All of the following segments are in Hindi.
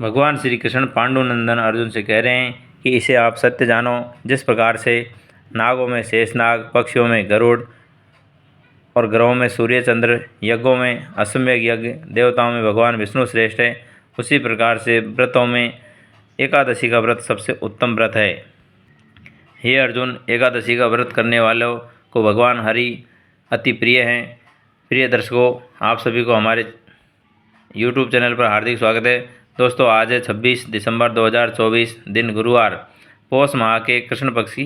भगवान श्री कृष्ण पांडुनंदन अर्जुन से कह रहे हैं कि इसे आप सत्य जानो, जिस प्रकार से नागों में शेषनाग, पक्षियों में गरुड़ और ग्रहों में सूर्य चंद्र, यज्ञों में अश्वमेध यज्ञ, देवताओं में भगवान विष्णु श्रेष्ठ है, उसी प्रकार से व्रतों में एकादशी का व्रत सबसे उत्तम व्रत है। हे अर्जुन, एकादशी का व्रत करने वालों को भगवान हरि अति प्रिय हैं। प्रिय दर्शकों, आप सभी को हमारे YouTube चैनल पर हार्दिक स्वागत है। दोस्तों, आज है 26 दिसंबर 2024, दिन गुरुवार, पौष माह के कृष्ण पक्ष की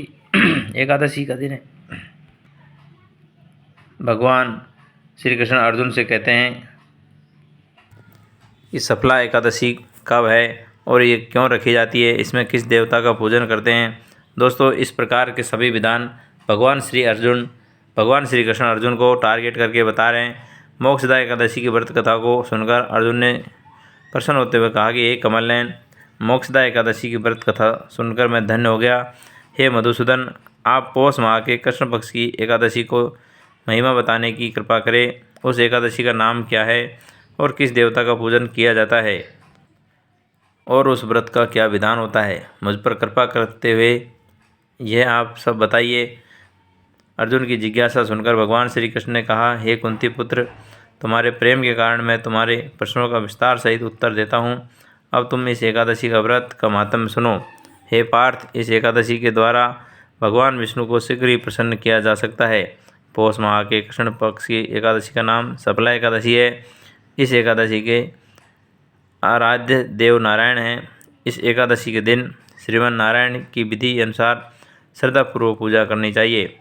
एकादशी का दिन है। भगवान श्री कृष्ण अर्जुन से कहते हैं कि सफला एकादशी कब है और ये क्यों रखी जाती है, इसमें किस देवता का पूजन करते हैं। दोस्तों, इस प्रकार के सभी विधान भगवान श्री कृष्ण अर्जुन को टारगेट करके बता रहे हैं। मोक्षदा एकादशी की व्रत कथा को सुनकर अर्जुन ने प्रसन्न होते हुए कहा कि हे कमलनयन, मोक्षदा एकादशी की व्रत कथा सुनकर मैं धन्य हो गया। हे मधुसूदन, आप पौष माह के कृष्ण पक्ष की एकादशी को महिमा बताने की कृपा करें। उस एकादशी का नाम क्या है और किस देवता का पूजन किया जाता है और उस व्रत का क्या विधान होता है, मुझ पर कृपा करते हुए यह आप सब बताइए। अर्जुन की जिज्ञासा सुनकर भगवान श्री कृष्ण ने कहा, हे कुंती पुत्र, तुम्हारे प्रेम के कारण मैं तुम्हारे प्रश्नों का विस्तार सहित उत्तर देता हूँ। अब तुम इस एकादशी का व्रत का महात्म्य सुनो। हे पार्थ, इस एकादशी के द्वारा भगवान विष्णु को शीघ्र ही प्रसन्न किया जा सकता है। पौष माह के कृष्ण पक्ष की एकादशी का नाम सफला एकादशी है। इस एकादशी के आराध्य देव नारायण हैं। इस एकादशी के दिन श्रीमन नारायण की विधि अनुसार श्रद्धापूर्वक पूजा करनी चाहिए।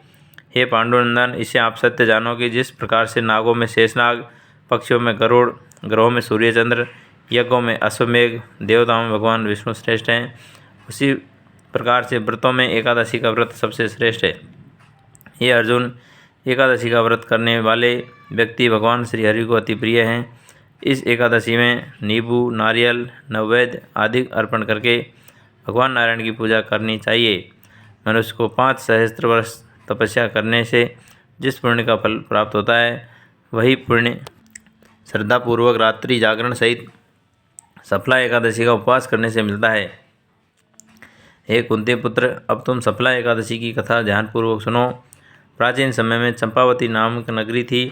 हे पांडुनंदन, इसे आप सत्य जानो कि जिस प्रकार से नागों में शेषनाग, पक्षियों में गरुड़, ग्रहों में सूर्य चंद्र, यज्ञों में अश्वमेध, देवताओं में भगवान विष्णु श्रेष्ठ हैं, उसी प्रकार से व्रतों में एकादशी का व्रत सबसे श्रेष्ठ है। हे अर्जुन, एकादशी का व्रत करने वाले व्यक्ति भगवान श्री हरि को अति प्रिय हैं। इस एकादशी में नींबू, नारियल, नैवेद्य आदि अर्पण करके भगवान नारायण की पूजा करनी चाहिए। मनुष्य को 5 सहस्त्र वर्ष तपस्या करने से जिस पुण्य का फल प्राप्त होता है, वही पुण्य श्रद्धापूर्वक रात्रि जागरण सहित सफला एकादशी का उपवास करने से मिलता है। हे कुंती पुत्र, अब तुम सफला एकादशी की कथा ध्यानपूर्वक सुनो। प्राचीन समय में चंपावती नामक नगरी थी।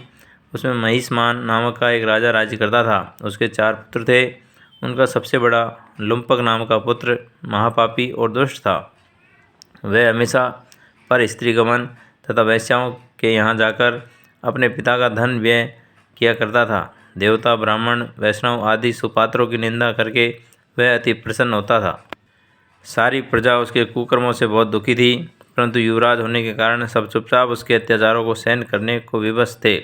उसमें महिष्मान नामक का एक राजा राज्य करता था। उसके 4 पुत्र थे। उनका सबसे बड़ा लुम्पक नाम का पुत्र महापापी और दुष्ट था। वह हमेशा पर स्त्री गमन तथा वैश्याओं के यहाँ जाकर अपने पिता का धन व्यय किया करता था। देवता, ब्राह्मण, वैष्णव आदि सुपात्रों की निंदा करके वह अति प्रसन्न होता था। सारी प्रजा उसके कुकर्मों से बहुत दुखी थी, परंतु युवराज होने के कारण सब चुपचाप उसके अत्याचारों को सहन करने को विवश थे।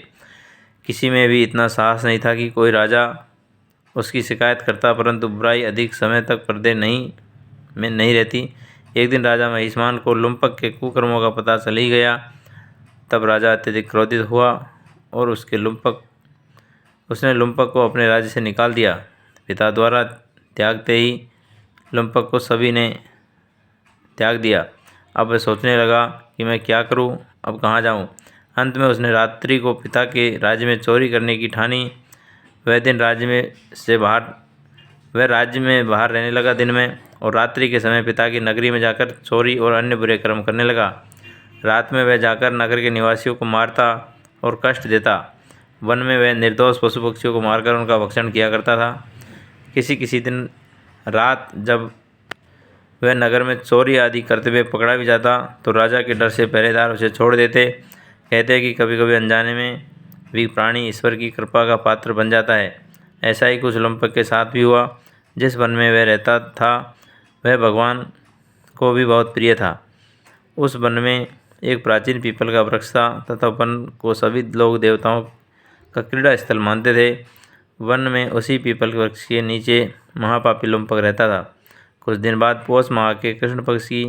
किसी में भी इतना साहस नहीं था कि कोई राजा उसकी शिकायत करता, परंतु बुराई अधिक समय तक पर्दे में नहीं रहती। एक दिन राजा महिष्मान को लुम्पक के कुकर्मों का पता चल ही गया। तब राजा अत्यधिक क्रोधित हुआ और उसने लुम्पक को अपने राज्य से निकाल दिया। पिता द्वारा त्यागते ही लुम्पक को सभी ने त्याग दिया। अब वह सोचने लगा कि मैं क्या करूं, अब कहाँ जाऊं। अंत में उसने रात्रि को पिता के राज्य में चोरी करने की ठानी। वह राज्य में बाहर रहने लगा दिन में, और रात्रि के समय पिता की नगरी में जाकर चोरी और अन्य बुरे कर्म करने लगा। रात में वह जाकर नगर के निवासियों को मारता और कष्ट देता। वन में वह निर्दोष पशु पक्षियों को मारकर उनका भक्षण किया करता था। किसी दिन रात जब वह नगर में चोरी आदि करते हुए पकड़ा भी जाता, तो राजा के डर से पहरेदार उसे छोड़ देते। कहते हैं कि कभी कभी अनजाने में भी प्राणी ईश्वर की कृपा का पात्र बन जाता है। ऐसा ही कुछ लुम्पक के साथ भी हुआ। जिस वन में वह रहता था वह भगवान को भी बहुत प्रिय था। उस वन में एक प्राचीन पीपल का वृक्ष था तथा वन को सभी लोग देवताओं का क्रीड़ा स्थल मानते थे। वन में उसी पीपल के वृक्ष के नीचे महापापी लुम्पक रहता था। कुछ दिन बाद पौष माह के कृष्ण पक्ष की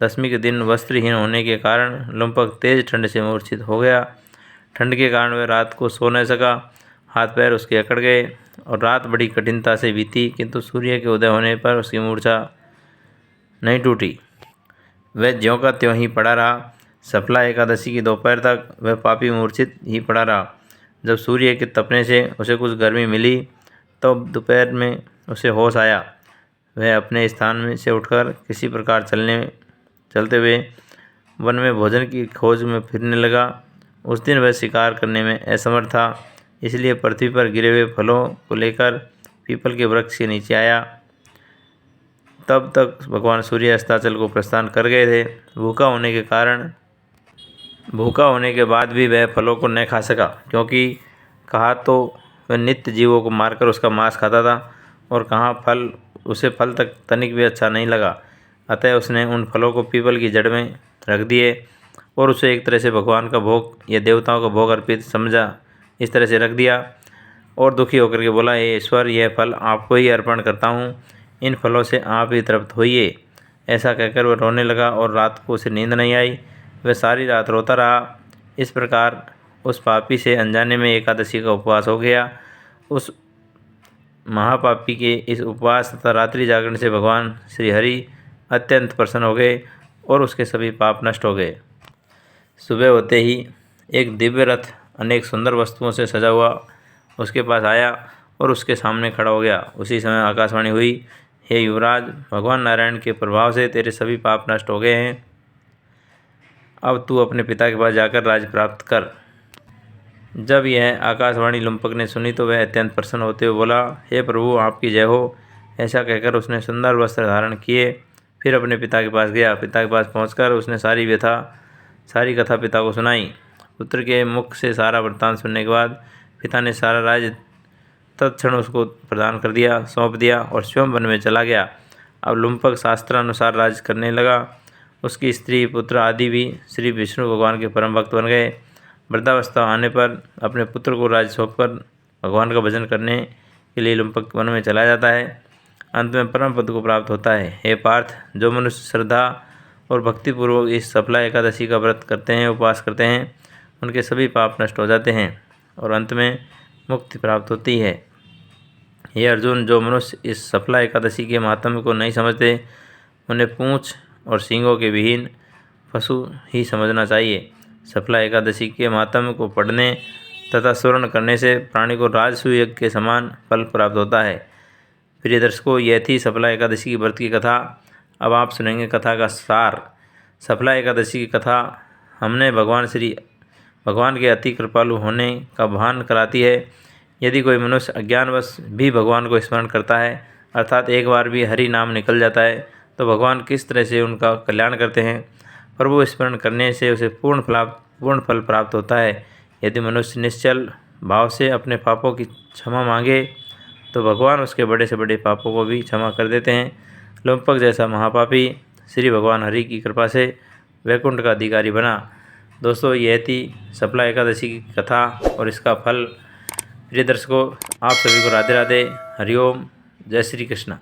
10वीं के दिन वस्त्रहीन होने के कारण लुम्पक तेज ठंड से मूर्छित हो गया। ठंड के कारण वह रात को सो न सका। हाथ पैर उसके अकड़ गए और रात बड़ी कठिनता से बीती, किंतु सूर्य के उदय होने पर उसकी मूर्छा नहीं टूटी। वह ज्यों का त्यों ही पड़ा रहा। सफला एकादशी की दोपहर तक वह पापी मूर्छित ही पड़ा रहा। जब सूर्य के तपने से उसे कुछ गर्मी मिली तो दोपहर में उसे होश आया। वह अपने स्थान में से उठकर किसी प्रकार चलते हुए वन में भोजन की खोज में फिरने लगा। उस दिन वह शिकार करने में असमर्थ था, इसलिए पृथ्वी पर गिरे हुए फलों को लेकर पीपल के वृक्ष के नीचे आया। तब तक भगवान सूर्य अस्ताचल को प्रस्थान कर गए थे। भूखा होने के बाद भी वह फलों को न खा सका, क्योंकि कहा तो वह नित्य जीवों को मारकर उसका मांस खाता था और कहाँ उसे फल तक तनिक भी अच्छा नहीं लगा। अतः उसने उन फलों को पीपल की जड़ में रख दिए और उसे एक तरह से भगवान का भोग या देवताओं का भोग अर्पित समझा, इस तरह से रख दिया और दुखी होकर के बोला, हे ईश्वर, यह फल आपको ही अर्पण करता हूँ, इन फलों से आप ही तृप्त होइए। ऐसा कहकर वह रोने लगा और रात को उसे नींद नहीं आई। वह सारी रात रोता रहा। इस प्रकार उस पापी से अनजाने में एकादशी का उपवास हो गया। उस महापापी के इस उपवास तथा रात्रि जागरण से भगवान श्री हरि अत्यंत प्रसन्न हो गए और उसके सभी पाप नष्ट हो गए। सुबह होते ही एक दिव्य रथ अनेक सुंदर वस्तुओं से सजा हुआ उसके पास आया और उसके सामने खड़ा हो गया। उसी समय आकाशवाणी हुई, हे युवराज, भगवान नारायण के प्रभाव से तेरे सभी पाप नष्ट हो गए हैं। अब तू अपने पिता के पास जाकर राज्य प्राप्त कर। जब यह आकाशवाणी लुम्पक ने सुनी तो वह अत्यंत प्रसन्न होते हुए बोला, हे प्रभु, आपकी जय हो। ऐसा कहकर उसने सुंदर वस्त्र धारण किए, फिर अपने पिता के पास गया। पिता के पास पहुंचकर उसने सारी कथा पिता को सुनाई। पुत्र के मुख से सारा वृत्तांत सुनने के बाद पिता ने सारा राज्य तत्क्षण उसको प्रदान कर दिया, सौंप दिया और स्वयं वन में चला गया। अब लुम्पक शास्त्रानुसार राज्य करने लगा। उसकी स्त्री, पुत्र आदि भी श्री विष्णु भगवान के परम भक्त बन गए। वृद्धावस्था आने पर अपने पुत्र को राज्य सौंपकर भगवान का भजन करने के लिए लुम्पक वन में चला जाता है। अंत में परम पद को प्राप्त होता है। हे पार्थ, जो मनुष्य श्रद्धा और भक्तिपूर्वक इस सफला एकादशी का व्रत करते हैं, उपवास करते हैं, उनके सभी पाप नष्ट हो जाते हैं और अंत में मुक्ति प्राप्त होती है। हे अर्जुन, जो मनुष्य इस सफला एकादशी के महात्म्य को नहीं समझते, उन्हें पूंछ और सींगों के विहीन पशु ही समझना चाहिए। सफला एकादशी के महात्म्य को पढ़ने तथा स्मरण करने से प्राणी को राजसूय यज्ञ के समान फल प्राप्त होता है। प्रिय दर्शकों, यह थी सफला एकादशी की व्रत की कथा। अब आप सुनेंगे कथा का सार। सफला एकादशी की कथा हमने भगवान के अति कृपालु होने का भान कराती है। यदि कोई मनुष्य अज्ञानवश भी भगवान को स्मरण करता है, अर्थात एक बार भी हरि नाम निकल जाता है, तो भगवान किस तरह से उनका कल्याण करते हैं। प्रभु स्मरण करने से उसे पूर्ण फल प्राप्त होता है। यदि मनुष्य निश्चल भाव से अपने पापों की क्षमा मांगे तो भगवान उसके बड़े से बड़े पापों को भी क्षमा कर देते हैं। लुम्पक जैसा महापापी श्री भगवान हरि की कृपा से वैकुंठ का अधिकारी बना। दोस्तों, यह थी सफला एकादशी की कथा और इसका फल। प्रिय दर्शकों, आप सभी को राधे राधे, हरिओम, जय श्री कृष्ण।